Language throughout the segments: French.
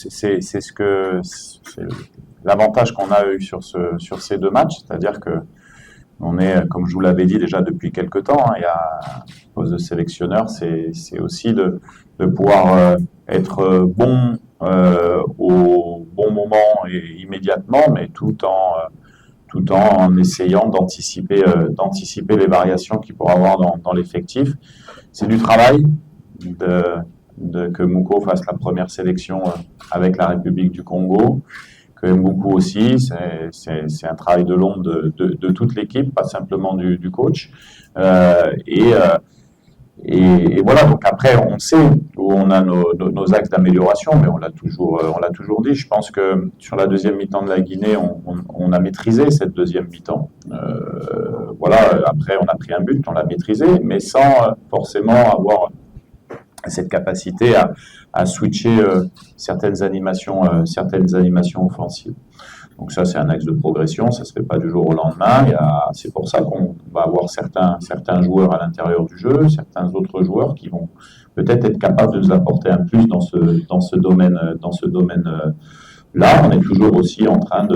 c'est l'avantage qu'on a eu sur ces deux matchs, c'est-à-dire que on est, comme je vous l'avais dit déjà depuis quelques temps, il y a un poste de sélectionneur, c'est aussi de pouvoir être bon au bon moment et immédiatement, mais tout en essayant d'anticiper les variations qu'il pourra avoir dans l'effectif. C'est du travail que Mouko fasse la première sélection avec la République du Congo, que Mboukou aussi. C'est un travail de long de toute l'équipe, pas simplement du coach. Et voilà, donc après, on sait où on a nos axes d'amélioration, mais on l'a toujours dit. Je pense que sur la deuxième mi-temps de la Guinée, on a maîtrisé cette deuxième mi-temps. Voilà, après, on a pris un but, on l'a maîtrisé, mais sans forcément avoir cette capacité à switcher certaines animations offensives. Donc ça, c'est un axe de progression, ça ne se fait pas du jour au lendemain. C'est pour ça qu'on va avoir certains joueurs à l'intérieur du jeu, certains autres joueurs qui vont peut-être être capables de nous apporter un plus dans ce domaine-là. On est toujours aussi en train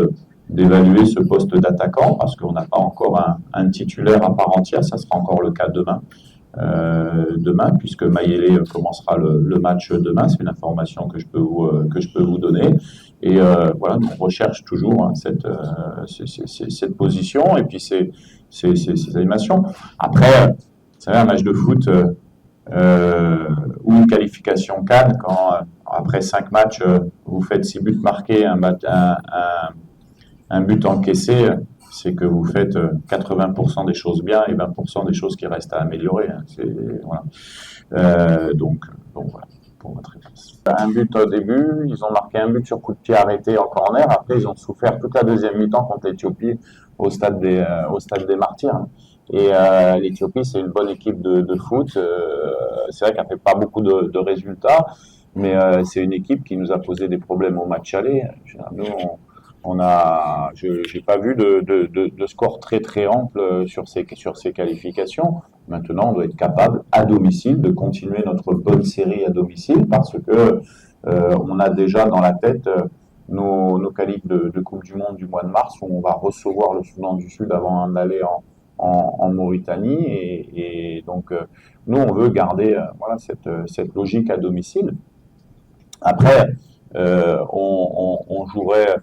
d'évaluer ce poste d'attaquant parce qu'on n'a pas encore un titulaire à part entière, ça sera encore le cas demain. Puisque Mayele commencera le match demain, c'est une information que je peux vous donner. Et voilà, on recherche toujours cette position et puis ces animations. Après, vous savez, un match de foot ou une qualification CAN, quand après 5 matchs, vous faites 6 buts marqués, un but encaissé, c'est que vous faites 80% des choses bien et 20% des choses qui restent à améliorer. Voilà. Donc voilà, pour votre réponse. Un but au début, ils ont marqué un but sur coup de pied arrêté en corner. Après, ils ont souffert toute la deuxième mi-temps contre l'Éthiopie au stade des Martyrs. Et l'Éthiopie, c'est une bonne équipe de foot. C'est vrai qu'elle fait pas beaucoup de résultats, mais c'est une équipe qui nous a posé des problèmes au match aller. Nous, j'ai pas vu de score très très ample sur ces qualifications. Maintenant, on doit être capable à domicile de continuer notre bonne série à domicile parce que on a déjà dans la tête nos qualifs de Coupe du Monde du mois de mars où on va recevoir le Soudan du Sud avant d'aller en Mauritanie et donc nous on veut garder voilà cette logique à domicile. Après, on jouerait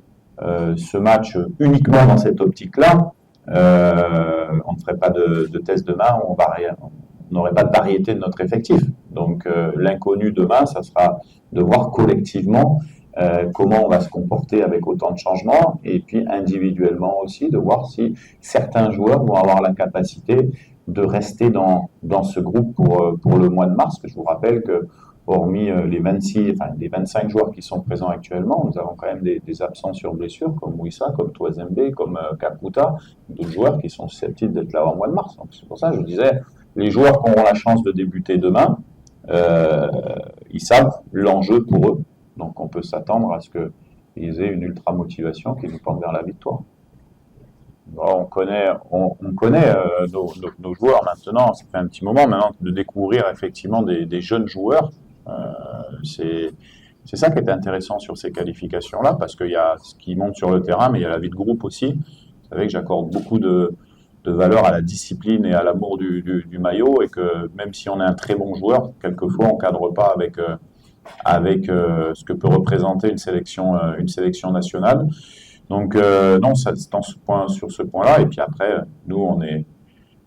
ce match uniquement dans cette optique-là, on ne ferait pas de test demain, on n'aurait pas de variété de notre effectif. Donc l'inconnu demain, ça sera de voir collectivement comment on va se comporter avec autant de changements, et puis individuellement aussi de voir si certains joueurs vont avoir la capacité de rester dans ce groupe pour le mois de mars, que je vous rappelle que hormis les 25 joueurs qui sont présents actuellement, nous avons quand même des absents sur blessure, comme Mouissa, comme Touazembe, comme Kaputa, d'autres joueurs qui sont susceptibles d'être là au mois de mars. Donc c'est pour ça que je disais, les joueurs qui auront la chance de débuter demain, ils savent l'enjeu pour eux. Donc on peut s'attendre à ce qu'ils aient une ultra motivation qui nous porte vers la victoire. Bon, on connaît nos joueurs maintenant, ça fait un petit moment maintenant de découvrir effectivement des jeunes joueurs. C'est ça qui est intéressant sur ces qualifications-là, parce qu'il y a ce qui monte sur le terrain, mais il y a la vie de groupe aussi. Vous savez que j'accorde beaucoup de valeur à la discipline et à l'amour du maillot, et que même si on est un très bon joueur, quelquefois on ne cadre pas avec ce que peut représenter une sélection nationale. Donc non, ça, sur ce point-là, et puis après, nous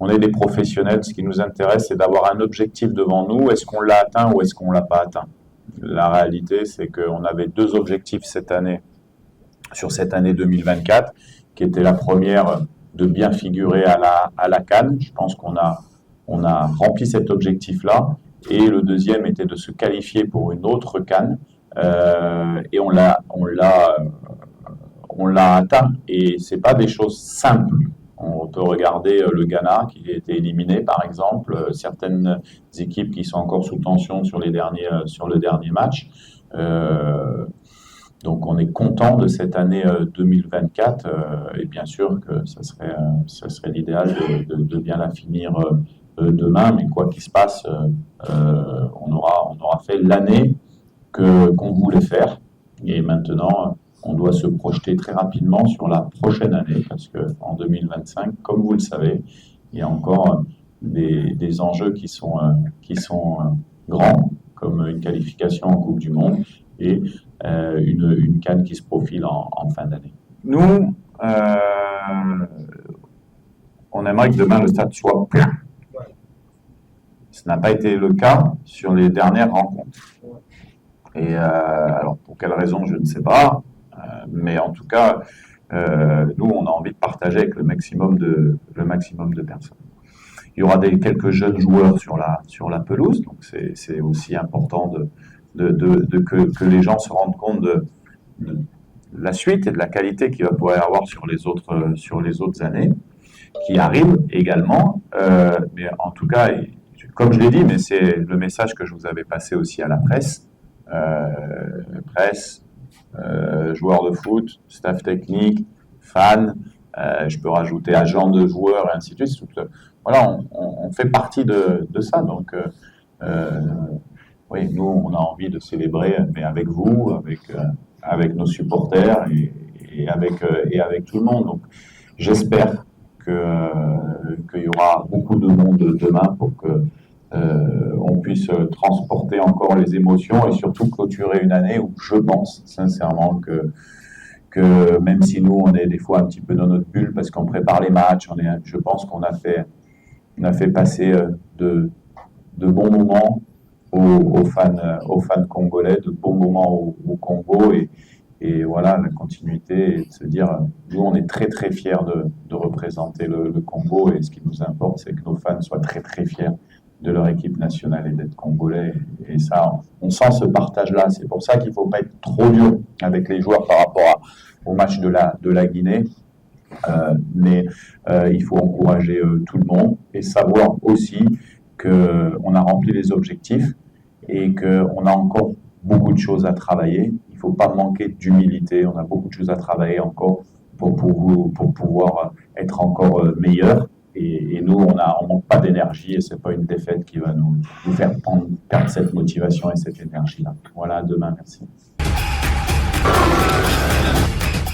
on est des professionnels. Ce qui nous intéresse, c'est d'avoir un objectif devant nous. Est-ce qu'on l'a atteint ou est-ce qu'on ne l'a pas atteint? La réalité, c'est qu'on avait 2 objectifs sur cette année 2024, qui était la première de bien figurer à la CAN. Je pense qu'on a rempli cet objectif-là. Et le deuxième était de se qualifier pour une autre CAN. Et on l'a atteint. Et c'est pas des choses simples. On peut regarder le Ghana qui a été éliminé, par exemple, certaines équipes qui sont encore sous tension sur le dernier match. Donc on est content de cette année 2024 et bien sûr que ça serait l'idéal de bien la finir demain, mais quoi qu'il se passe, on aura fait l'année qu'on voulait faire. Et maintenant, on doit se projeter très rapidement sur la prochaine année, parce qu'en 2025, comme vous le savez, il y a encore des enjeux qui sont grands, comme une qualification en Coupe du Monde et une CAN qui se profile en fin d'année. Nous, on aimerait que demain le stade soit plein. Ce n'a pas été le cas sur les dernières rencontres. Et alors, pour quelle raison, je ne sais pas. Mais en tout cas, nous, on a envie de partager avec le maximum de personnes. Il y aura quelques jeunes joueurs sur la pelouse, donc c'est aussi important que les gens se rendent compte de la suite et de la qualité qu'il va pouvoir y avoir sur les autres années, qui arrivent également. Mais en tout cas, comme je l'ai dit, mais c'est le message que je vous avais passé aussi à la presse, joueurs de foot, staff technique, fans, je peux rajouter agents de joueurs et ainsi de suite. Voilà, on fait partie de ça. Donc, oui, nous, on a envie de célébrer, mais avec vous, avec nos supporters et avec tout le monde. Donc, j'espère qu'il y aura beaucoup de monde demain pour que on puisse transporter encore les émotions et surtout clôturer une année où je pense sincèrement que même si nous on est des fois un petit peu dans notre bulle parce qu'on prépare les matchs, je pense qu'on a fait passer de bons moments aux fans congolais, de bons moments au Congo et voilà, la continuité et de se dire, nous on est très très fiers de représenter le Congo et ce qui nous importe c'est que nos fans soient très très fiers de leur équipe nationale et d'être congolais. Et ça, on sent ce partage-là. C'est pour ça qu'il ne faut pas être trop dur avec les joueurs par rapport au match de la Guinée. Mais il faut encourager tout le monde et savoir aussi qu'on a rempli les objectifs et qu'on a encore beaucoup de choses à travailler. Il ne faut pas manquer d'humilité. On a beaucoup de choses à travailler encore pour pouvoir être encore meilleur. Et nous, on manque pas d'énergie et c'est pas une défaite qui va nous faire perdre cette motivation et cette énergie-là. Voilà, à demain, merci.